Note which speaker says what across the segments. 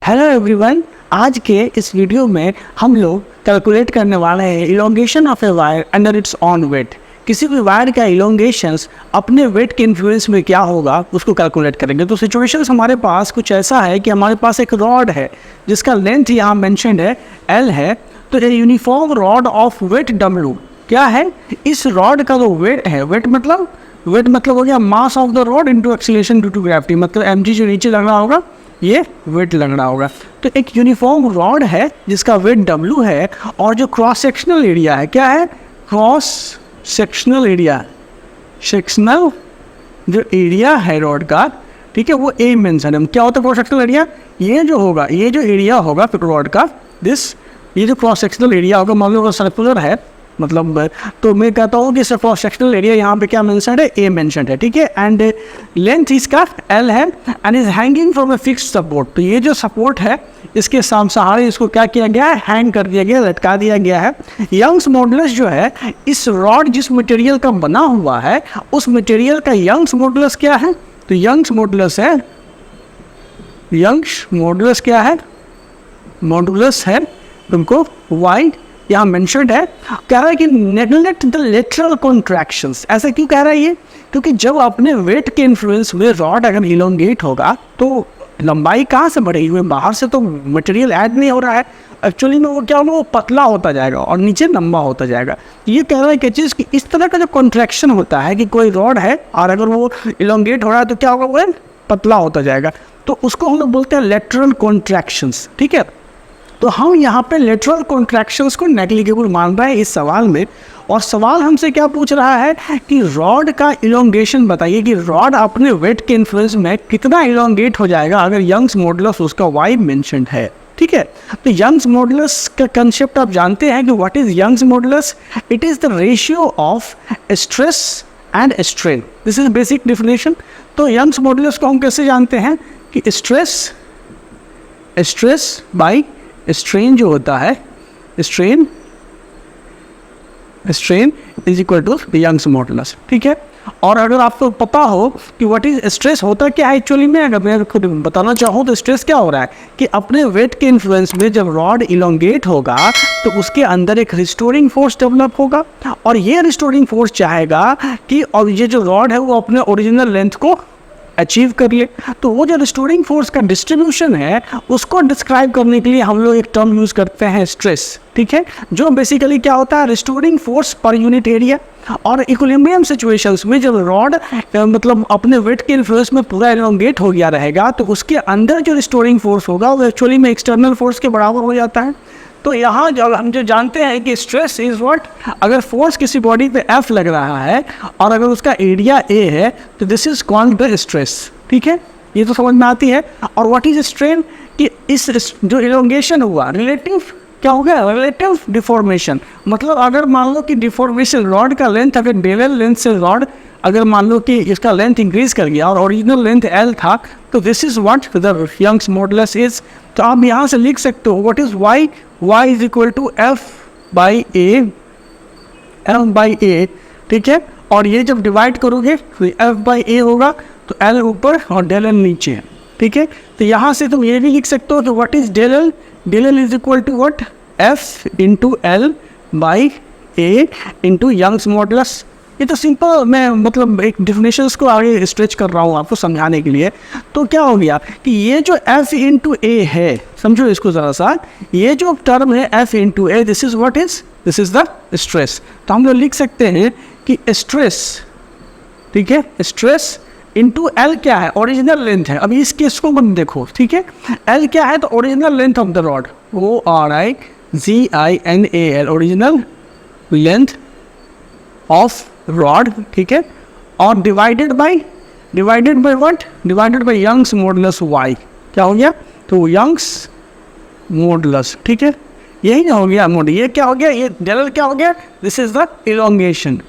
Speaker 1: Hello everyone, आज के इस वीडियो में हम लोग कैलकुलेट करने वाले हैं elongation of a wire under its own weight. किसी भी वायर का इलोंगेशंस अपने वेट के इन्फ्लुएंस में क्या होगा उसको कैलकुलेट करेंगे। तो सिचुएशंस हमारे पास कुछ ऐसा है कि हमारे पास एक रॉड है जिसका लेंथ यहाँ मेंशन्ड है L है। तो ये uniform rod of weight W क्या है, इस रॉड का जो वेट है, वेट मतलब हो गया mass of the rod into acceleration due to gravity, मतलब mg जो नीचे लग रहा होगा ये वेट लग रहा होगा। तो एक यूनिफॉर्म रॉड है जिसका वेट W है और जो क्रॉस सेक्शनल एरिया है क्या है, क्रॉस सेक्शनल एरिया, सेक्शनल जो एरिया है रॉड का, ठीक है, वो A मेंशन है। क्या होता है क्रॉस सेक्शनल एरिया, ये जो होगा, ये जो एरिया होगा फिर रॉड का ये जो क्रॉस सेक्शनल एरिया होगा, मान लो सर्कुलर है मतलब, तो मैं कहता हूँ कि क्रॉस सेक्शनल एरिया यहाँ पे क्या मेंशन है, A मेंशन है, ठीक है। एंड लेंथ इसका L है and is hanging from a fixed support. तो ये जो सपोर्ट है इसके सहारे इसको क्या किया गया है, हैंग कर दिया गया, लटका दिया गया है। यंग्स मॉडुलस जो है, इस रॉड जिस मटेरियल का बना हुआ है उस मटेरियल का यंग्स मॉडुलस क्या है, तो यंग्स मॉडुलस है, यंग्स मॉडुलस क्या है, मॉडुलस है तुमको Y यहाँ मेंशन्ड है। कह रहा है कि नेग्लेक्ट द लेटरल कॉन्ट्रैक्शंस। ऐसा क्यों कह रहा है ये, क्योंकि जब अपने वेट के इन्फ्लुएंस में रॉड अगर इलोंगेट होगा तो लंबाई कहाँ से बढ़ेगी, हुई बाहर से तो मटेरियल ऐड नहीं हो रहा है, एक्चुअली में वो क्या होगा, वो पतला होता जाएगा और नीचे लंबा होता जाएगा। ये कह रहा है कि चीज़ कि इस तरह का जो कॉन्ट्रैक्शन होता है कि कोई रॉड है और अगर वो इलोंगेट हो रहा है तो क्या होगा, वो पतला होता जाएगा, तो उसको हम लोग बोलते हैं लेटरल कॉन्ट्रैक्शंस, ठीक है। तो हम यहाँ पे लेटरल कॉन्ट्रैक्शंस को नेग्लिजिबल मान रहे हैं इस सवाल में, और सवाल हमसे क्या पूछ रहा है कि रॉड का इलोंगेशन बताइए कि रॉड अपने वेट के इन्फ्लुएंस में कितना इलोंगेट हो जाएगा अगर यंग्स मॉडुलस उसका Y मेंशन्ड है, ठीक है। तो यंग्स मॉडुलस का कंसेप्ट आप जानते हैं कि what is Young's modulus, it is the ratio of stress and strain, this is basic definition. तो यंग्स मॉडुलस को हम कैसे जानते हैं कि स्ट्रेस बाई स्ट्रेन जो होता है, strain is equal to Young's modulus, ठीक है। और अगर आपको पता हो कि व्हाट इज स्ट्रेस होता क्या है एक्चुअली में, अगर मैं खुद बताना चाहूँ तो स्ट्रेस क्या हो रहा है कि अपने वेट के इन्फ्लुएंस में जब रॉड इलोंगेट होगा तो उसके अंदर एक रिस्टोरिंग फोर्स डेवलप होगा और ये रिस्टोरिंग फोर्स चाहेगा कि और ये जो रॉड है वो अपने ओरिजिनल लेंथ को अचीव कर ले। तो वो जो रिस्टोरिंग फोर्स का डिस्ट्रीब्यूशन है उसको डिस्क्राइब करने के लिए हम लोग एक टर्म यूज़ करते हैं स्ट्रेस, ठीक है, जो बेसिकली क्या होता है, restoring force per unit area. और इक्विलिब्रियम सिचुएशंस में जब रॉड मतलब अपने वेट के इन्फ्लुएंस में पूरा इलोंगेट हो गया रहेगा तो उसके अंदर जो रिस्टोरिंग फोर्स होगा वो एक्चुअली में एक्सटर्नल फोर्स के बराबर हो जाता है। तो यहाँ जब हम जो जानते हैं कि स्ट्रेस इज व्हाट, अगर फोर्स किसी बॉडी पे F लग रहा है और अगर उसका एरिया A है तो this is called the stress, ठीक है, ये तो समझ में आती है। और व्हाट इज स्ट्रेन, कि इस जो इलोंगेशन हुआ रिलेटिव क्या हो गया, रिलेटिव डिफॉर्मेशन, मतलब अगर मान लो कि डिफॉर्मेशन रॉड का लेंथ अगर डेल लेंथ से रॉड अगर मान लो कि इसका लेंथ इंक्रीज कर गया और ओरिजिनल लेंथ L था तो this is what the Young's modulus is. तो आप यहाँ से लिख सकते हो what is y is equal to F by A, ठीक है। और ये जब डिवाइड करोगे तो F बाई A होगा तो L ऊपर और डेल L नीचे है, ठीक है। तो यहाँ से तुम ये भी लिख सकते हो कि what is del L is equal to what, F into L by A into Young's modulus. ये तो सिंपल, मैं मतलब एक डिफिनेशंस को आगे स्ट्रेच कर रहा हूँ आपको समझाने के लिए। तो क्या हो गया कि ये जो F इंटू A है, समझो इसको ज़रा सा, ये जो टर्म है F into A, this is the stress. तो हम लोग लिख सकते हैं कि स्ट्रेस, ठीक है, स्ट्रेस इंटू L क्या है, ओरिजिनल लेंथ है। अभी इस केस को मत देखो, ठीक है, L क्या है तो original length of the rod, ORIGINAL, original length of rod, ठीक है, और divided by what, divided by Young's modulus Y, क्या हो गया, तो यंग्स मॉडुलस, ठीक है, यही हो गया मोड। ये क्या हो गया, ये डेल क्या हो गया, दिस इज द इलोंगेशन,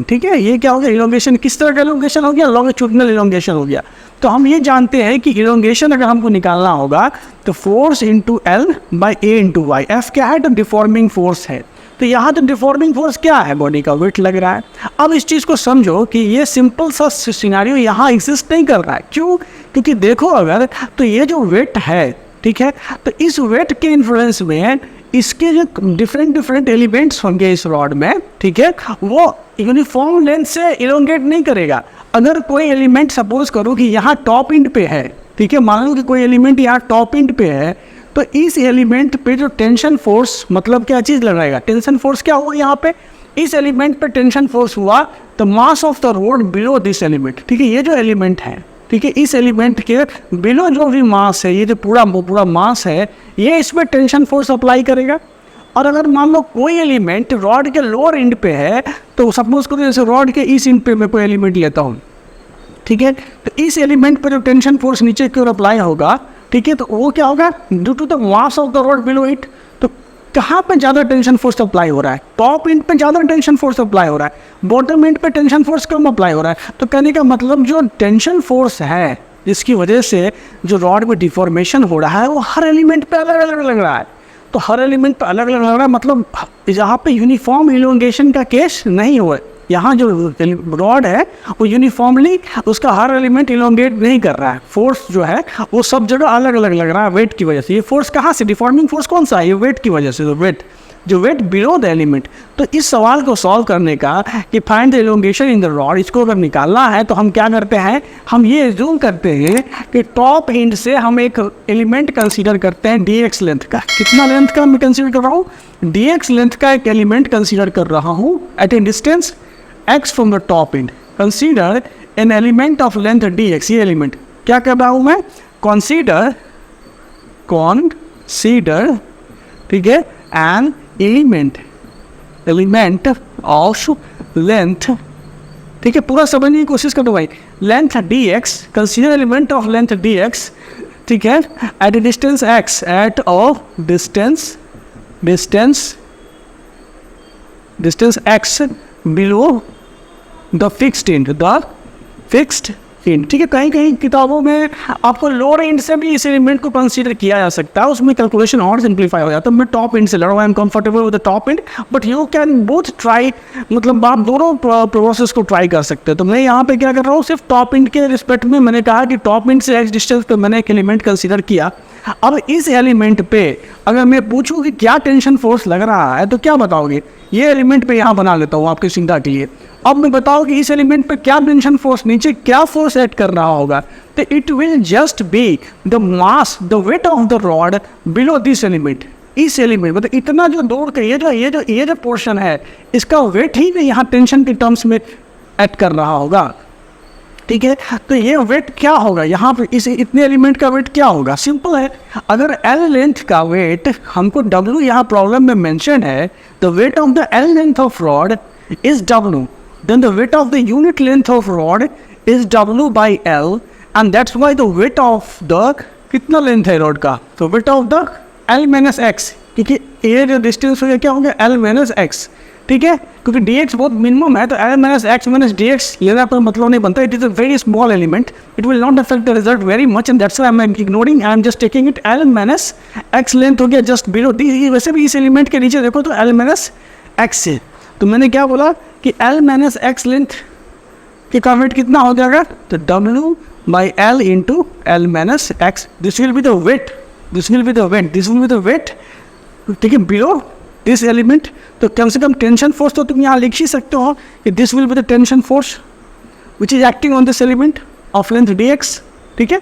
Speaker 1: ठीक है। ये क्या हो गया, इलोंगेशन, किस तरह का इलोंगेशन हो गया, लॉन्गिट्यूडिनल इलोंगेशन हो गया। तो हम ये जानते हैं कि इलोंगेशन अगर हमको निकालना होगा तो force into L by A into Y, F क्या है तो डिफॉर्मिंग फोर्स है, तो यहाँ तो डिफॉर्मिंग फोर्स क्या है, बॉडी का वेट लग रहा है। अब इस चीज़ को समझो कि ये सिंपल सा सिनेरियो यहाँ एग्जिस्ट नहीं कर रहा है। क्यों? क्योंकि देखो अगर तो ये जो वेट है, ठीक है, तो इस वेट के इन्फ्लुएंस में इसके जो डिफरेंट एलिमेंट्स होंगे इस रॉड में, ठीक है, वो यूनिफॉर्म लेंथ से इलोंगेट नहीं करेगा। अगर कोई एलिमेंट सपोज करो कि यहाँ टॉप एंड पे है, ठीक है, मान लो कि कोई एलिमेंट यहाँ टॉप एंड पे है, तो इस एलिमेंट पे जो टेंशन फोर्स, मतलब क्या चीज़ लगाएगा, टेंशन फोर्स क्या हुआ यहाँ पे, इस एलिमेंट पे टेंशन फोर्स हुआ, the mass of the road below this element, ठीक है, ये जो एलिमेंट है, ठीक है, इस एलिमेंट के बिलो जो भी मास है, ये जो पूरा मास है, ये इसमें टेंशन फोर्स अप्लाई करेगा। और अगर मान लो कोई एलिमेंट रॉड के लोअर एंड पे है, तो सपोज करो जैसे रॉड के इस एंड पे मैं कोई एलिमेंट लेता हूँ, ठीक है, तो इस एलिमेंट पर जो टेंशन फोर्स नीचे की ओर अप्लाई होगा, ठीक है, तो वो क्या होगा, due to the mass of the rod below it. तो कहाँ पे ज़्यादा टेंशन फोर्स अप्लाई हो रहा है, टॉप एंड पे ज़्यादा टेंशन फोर्स अप्लाई हो रहा है, बॉटम एंड पे टेंशन फोर्स कम अप्लाई हो रहा है। तो कहने का मतलब जो टेंशन फोर्स है जिसकी वजह से जो रॉड में डिफॉर्मेशन हो रहा है वो हर एलिमेंट पे अलग अलग लग रहा है। तो हर एलिमेंट पे अलग अलग लग रहा है, मतलब यहाँ पे यूनिफॉर्म इलोंगेशन का केस नहीं हुआ। यहाँ जो रॉड है वो यूनिफॉर्मली उसका हर एलिमेंट इलोंगेट नहीं कर रहा है, फोर्स जो है वो सब जगह अलग अलग लग रहा है वेट की वजह से। ये फोर्स कहाँ से, डिफॉर्मिंग फोर्स कौन सा है, ये वेट की वजह से, जो वेट बिलो द एलिमेंट। तो इस सवाल को सॉल्व करने का कि find the elongation in the rod, इसको अगर निकालना है तो हम क्या करते हैं, हम ये एज्यूम करते हैं कि टॉप एंड से हम एक एलिमेंट कंसीडर करते हैं dx लेंथ का। कितना लेंथ का मैं कंसीडर कर रहा हूँ, dx लेंथ का एक एलिमेंट कंसीडर कर रहा हूँ at a distance x from the top end. Consider an element of length dx. ये एलिमेंट क्या कर रहा हूँ मैं, consider, ठीक है, an element of length, ठीक है, पूरा समझने की कोशिश करो भाई। Length dx, consider element of length dx, ठीक है, at a distance x, at of distance x below the fixed and, ठीक है। कहीं कहीं किताबों में आपको लोअर एंड से भी इस एलिमेंट को कंसीडर किया जा सकता है, उसमें कैलकुलेशन और सिंप्लीफाई हो जाता है। मैं टॉप एंड से लड़ रहा हूँ, I am comfortable with the top and, but you can both try, मतलब आप दोनों प्रोसेस को ट्राई कर सकते हैं। तो मैं यहाँ पे क्या कर रहा हूँ, सिर्फ टॉप एंड के रिस्पेक्ट में मैंने कहा कि टॉप एंड से एक्स डिस्टेंस पे मैंने एक एलिमेंट कंसीडर किया। अब इस एलिमेंट पे अगर मैं पूछूँ कि क्या टेंशन फोर्स लग रहा है, तो क्या बताओगे, ये एलिमेंट पे यहाँ बना लेता हूँ आपके सुविधा के लिए। अब मैं बताओ कि इस एलिमेंट पे क्या टेंशन फोर्स, नीचे क्या फोर्स ऐड कर रहा होगा, तो it will just be the mass, the weight of the rod below this element. इस एलिमेंट मतलब इतना जो दूर का ये जो पोर्शन है, इसका वेट ही नहीं यहाँ टेंशन के टर्म्स में ऐड कर रहा होगा, ठीक है। तो ये वेट क्या होगा यहाँ पे, इस इतने एलिमेंट का वेट क्या होगा, सिंपल है। अगर एल लेंथ का वेट हमको डब्ल्यू यहाँ प्रॉब्लम में मेंशन है, the weight of the L length of rod is W, then the weight of the unit length of rod is W by L, and that's why the weight of the कितना length है rod का, तो weight of the L minus X, क्योंकि ये जो distance हो गया क्या हो गया L minus X, ठीक है, क्योंकि dx बहुत मिनिमम है, तो L minus X minus dx लेना पर मतलब नहीं बनता। It is a very small element, it will not affect the result very much, and that's why I am ignoring, I am just taking it L minus X length हो गया just below the. वैसे भी इस element के नीचे देखो तो L minus X है, तो मैंने क्या बोला कि L minus X लेंथ का वेट कितना हो जाएगा, तो W by L into L minus X, this will be the weight, this will be the weight, ठीक है, बिलो दिस एलिमेंट। तो कम से कम टेंशन फोर्स तो तुम यहाँ लिख ही सकते हो कि this will be the tension force which is acting on this element of length dx, ठीक है।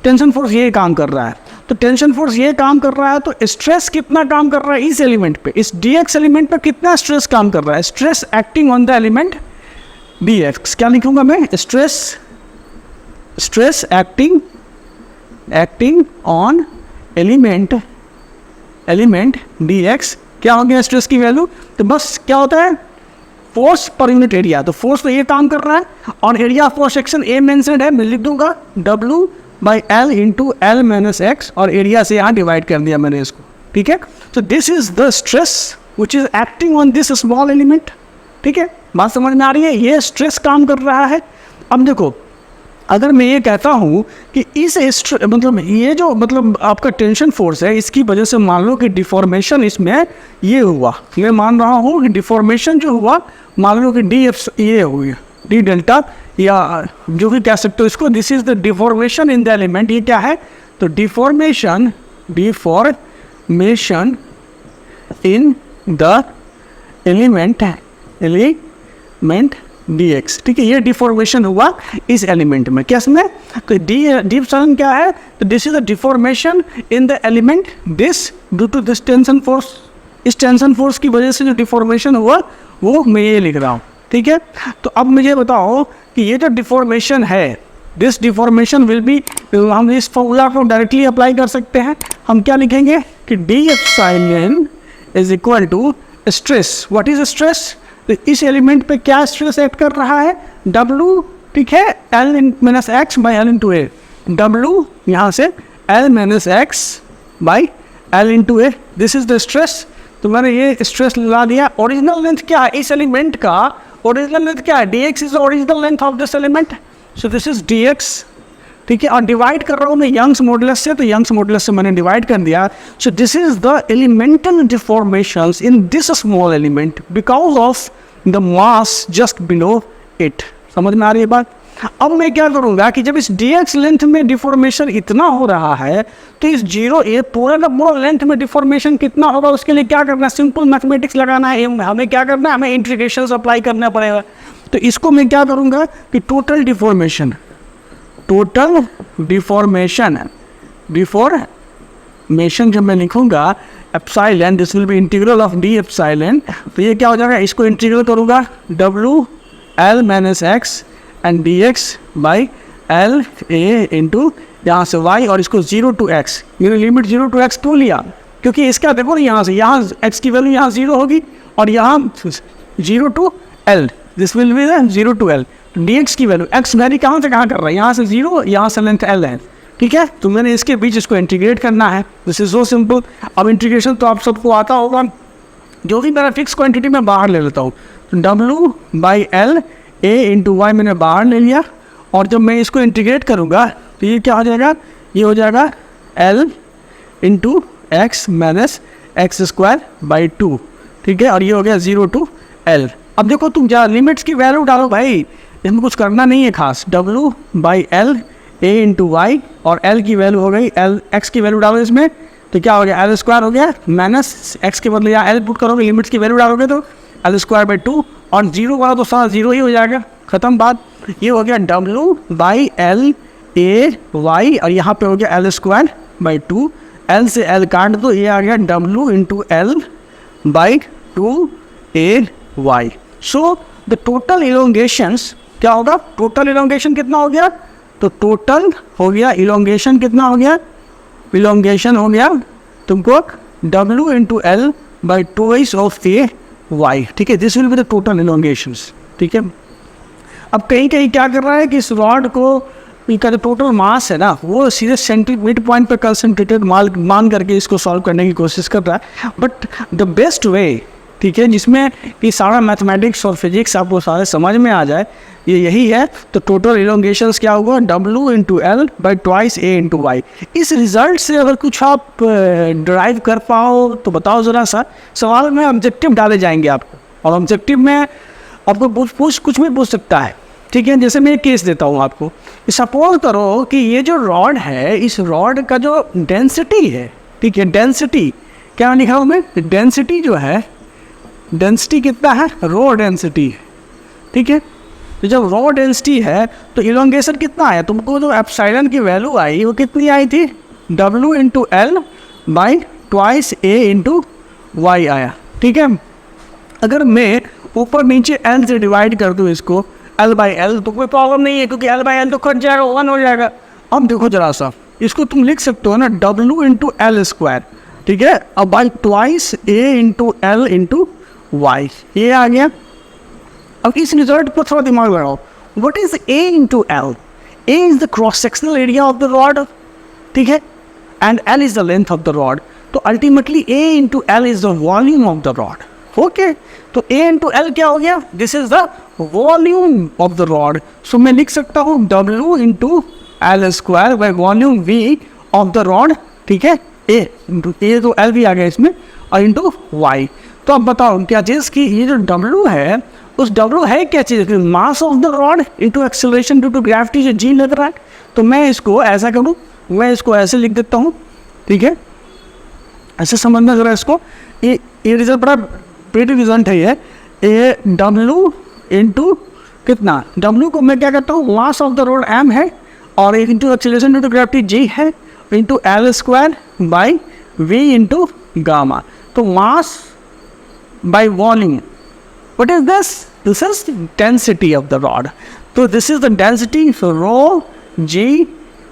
Speaker 1: टेंशन फोर्स ये काम कर रहा है, तो टेंशन फोर्स ये काम कर रहा है, तो स्ट्रेस कितना काम कर रहा है इस एलिमेंट पे, इस dx एलिमेंट पे कितना स्ट्रेस काम कर रहा है, stress acting on the element dx। क्या लिखूंगा मैं, stress acting on element dx। क्या हो गया स्ट्रेस की वैल्यू, तो बस क्या होता है, फोर्स पर यूनिट एरिया। तो फोर्स तो ये काम कर रहा है, और area of cross section A mentioned है, मैं लिख दूंगा W by L into L minus x, और एरिया से यहाँ डिवाइड कर दिया मैंने इसको, ठीक है। तो this is the stress which is acting on this small element, ठीक है। बात समझ में आ रही है, ये स्ट्रेस काम कर रहा है। अब देखो अगर मैं ये कहता हूँ कि मतलब ये जो मतलब आपका टेंशन फोर्स है, इसकी वजह से मान लो कि डिफॉर्मेशन इसमें ये हुआ, मैं मान रहा हूँ कि डिफॉर्मेशन जो हुआ, मान लो कि डी एफ ये हुई डी डेल्टा, या जो भी कह सकते हो इसको, this is the deformation in the element. ये क्या है? तो deformation in the element dx, ठीक है, ये डिफॉर्मेशन हुआ इस एलिमेंट में। क्या इसमें? तो डिफॉर्मेशन क्या है? तो this is the deformation in the element this due to this tension force. इस टेंशन फोर्स की वजह से जो डिफॉर्मेशन हुआ वो मैं ये लिख रहा हूँ, ठीक है। तो अब मुझे बताओ कि ये जो डिफॉर्मेशन है, दिस डिफॉर्मेशन विल बी, हम इस फॉर्मूला को डायरेक्टली अप्लाई कर सकते हैं। हम क्या लिखेंगे कि d epsilon is equal to stress. What is stress? तो इस एलिमेंट पे क्या स्ट्रेस एक्ट कर रहा है? W, ठीक है, L minus x by L into A. W यहाँ से L minus x by L into A, this is the stress. तो मैंने ये स्ट्रेस लगा दिया। ओरिजिनल लेंथ क्या है इस एलिमेंट का? ओरिजिनल लेंथ क्या है? dx is original length of this element, so this is dx, ठीक है। और डिवाइड कर रहा हूँ मैं यंग्स मॉडुलस से, तो यंग्स मॉडुलस से मैंने डिवाइड कर दिया। So this is the elemental deformations in this small element because of the mass just below it. समझ में आ रही है बात? अब मैं क्या करूँगा कि जब इस dx लेंथ में डिफॉर्मेशन इतना हो रहा है, तो इस जीरो ये पूरा लेंथ में डिफॉर्मेशन कितना होगा, उसके लिए क्या करना है? सिंपल मैथमेटिक्स लगाना है। हमें क्या करना है? हमें इंटीग्रेशंस अप्लाई करना पड़ेगा। तो इसको मैं क्या करूँगा कि टोटल डिफॉर्मेशन जब मैं लिखूंगा epsilon, this will B integral of D epsilon. तो ये क्या हो जाएगा? इसको इंटीग्रल करूंगा W L minus x and D x by L A into यहाँ से y, और इसको 0 to x। मैंने लिमिट 0 to x क्यों लिया? क्योंकि इसका देखो ना, यहाँ से यहाँ x की वैल्यू यहाँ 0 होगी और यहाँ 0 to L, this will B 0 to L। dx की वैल्यू x वैल्यू कहाँ से कहाँ कर रहा है? यहाँ से 0, यहाँ से लेंथ L है, ठीक है। तो मैंने इसके बीच इसको इंटीग्रेट करना है। This is so simple. अब इंटीग्रेशन तो आप सबको आता होगा। जो भी मेरा फिक्स क्वांटिटी मैं बाहर ले लेता हूँ, तो W by L A into Y मैंने बाहर ले लिया, और जब मैं इसको इंटीग्रेट करूँगा तो ये क्या हो जाएगा? ये हो जाएगा L into x minus x square by 2, ठीक है। और ये हो गया 0 to L। अब देखो तुम जा लिमिट्स की वैल्यू डालो भाई, इसमें कुछ करना नहीं है खास। W by L A into Y, और L की वैल्यू हो गई L, x की वैल्यू डालो इसमें, तो क्या हो गया? L स्क्वायर हो गया माइनस x के बदले यहाँ L पुट करोगे, लिमिट्स की वैल्यू डालोगे तो L स्क्वायर बाई 2, और 0 वाला तो सारा 0 ही हो जाएगा, ख़त्म बात। ये हो गया W by L A Y, और यहाँ पे हो गया L स्क्वायर बाई 2, L से L काट दो, ये आ गया W into L by 2 A Y. So the total elongations क्या होगा? टोटल इलोंगेशन कितना हो गया? तो टोटल हो गया इलोंगेशन कितना हो गया? इलोंगेशन हो गया तुमको W into L by 2 of A Y, ठीक है। This will be the total elongations, ठीक है। अब कहीं कहीं क्या कर रहा है कि इस रॉड को इनका जो टोटल मास है ना, वो सीधे सेंटर मिड पॉइंट पे कंसंट्रेटेड मान करके इसको सॉल्व करने की कोशिश कर रहा है। बट द बेस्ट वे, ठीक है, जिसमें कि सारा मैथमेटिक्स और फिजिक्स आपको सारे समझ में आ जाए, ये यही है। तो टोटल इलोंगेशंस क्या होगा? W into L by 2 A into Y. इस रिजल्ट से अगर कुछ आप ड्राइव कर पाओ तो बताओ ज़रा सा। सवाल में ऑब्जेक्टिव डाले जाएंगे आपको, और ऑब्जेक्टिव में आपको कुछ भी पूछ सकता है, ठीक है। जैसे मैं एक केस देता हूँ आपको। सपोज करो कि ये जो रॉड है, इस रॉड का जो डेंसिटी है, ठीक है, डेंसिटी क्या लिखा हूँ मैं? डेंसिटी जो है, डेंसिटी कितना है? रो डेंसिटी, ठीक है। तो जब रो डेंसिटी है तो इलोंगेशन कितना आया? तुमको जो एप्सिलॉन की वैल्यू आई वो कितनी आई थी? W into L by 2 A into Y आया, ठीक है। अगर मैं ऊपर नीचे L से डिवाइड कर दूँ इसको L बाई एल, तो कोई प्रॉब्लम नहीं है, क्योंकि L बाई एल तो कट जाएगा, 1 हो जाएगा। अब देखो जरा सा, इसको तुम लिख सकते हो ना W इंटू एल स्क्वायर, ठीक है, अब by 2 A into L into Y, ये आ गया। अब इस रिजल्ट पर थोड़ा दिमाग लगाओ। What is A into L? A is the cross sectional area of the rod, ठीक है, and L is the length of the rod. तो ultimately A into L is the volume of the rod. Okay, तो A into L क्या हो गया, this is the volume of the rod. So मैं लिख सकता हूँ W into L square by volume V of the rod, ठीक है, A इंटू ए तो एल भी आ गया इसमें, और इंटू वाई। तो अब बताओ क्या चीज़ कि ये जो W है, उस W है क्या चीज़, mass of the rod into acceleration due to gravity, जो G लग रहा है। तो मैं इसको ऐसा करूँ, मैं इसको ऐसे लिख देता हूँ, ठीक है, ऐसे समझना जरा इसको। ये रिजल्ट बड़ा प्रीटी रिजल्ट है ये। ए W इंटू कितना, W को मैं क्या करता हूँ, mass of the rod M है, और into acceleration due to gravity G है, into L square by V into gamma. तो mass by volume, what is this? This is the density of the rod. So this is the density, so rho G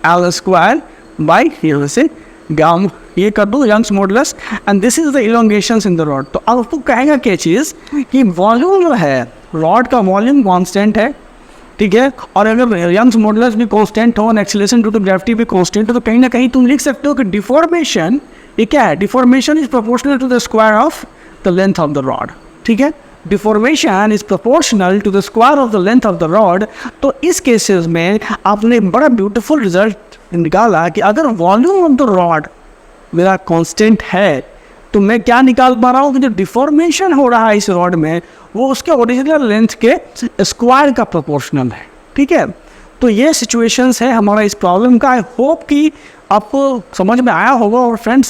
Speaker 1: L square by here से gamma, ये कर दो Young's modulus, and this is the elongations in the rod. तो अब आपको कहेगा क्या चीज़ कि वॉल्यूम जो है, रॉड का वॉल्यूम कांस्टेंट है, ठीक है, और अगर यंग्स मॉडुलस भी कांस्टेंट हो और एक्सीलरेशन ड्यू टू ग्रेविटी भी कांस्टेंट हो, तो कहीं ना कहीं तुम लिख सकते हो कि डिफॉर्मेशन, ये क्या है, deformation is proportional to the square of the length of the rod, ठीक है, deformation is proportional to the square of the length of the rod. तो इस केसेस में आपने बड़ा ब्यूटीफुल रिजल्ट निकाला कि अगर वॉल्यूम ऑफ द रॉड मेरा कांस्टेंट है, तो मैं क्या निकाल पा रहा हूँ कि जो डिफॉर्मेशन हो रहा है इस रॉड में, वो उसके ओरिजिनल लेंथ के स्क्वायर का प्रोपोर्शनल है, ठीक है। तो ये सिचुएशंस है हमारा इस प्रॉब्लम का। आई होप कि आपको समझ में आया होगा। और फ्रेंड्स,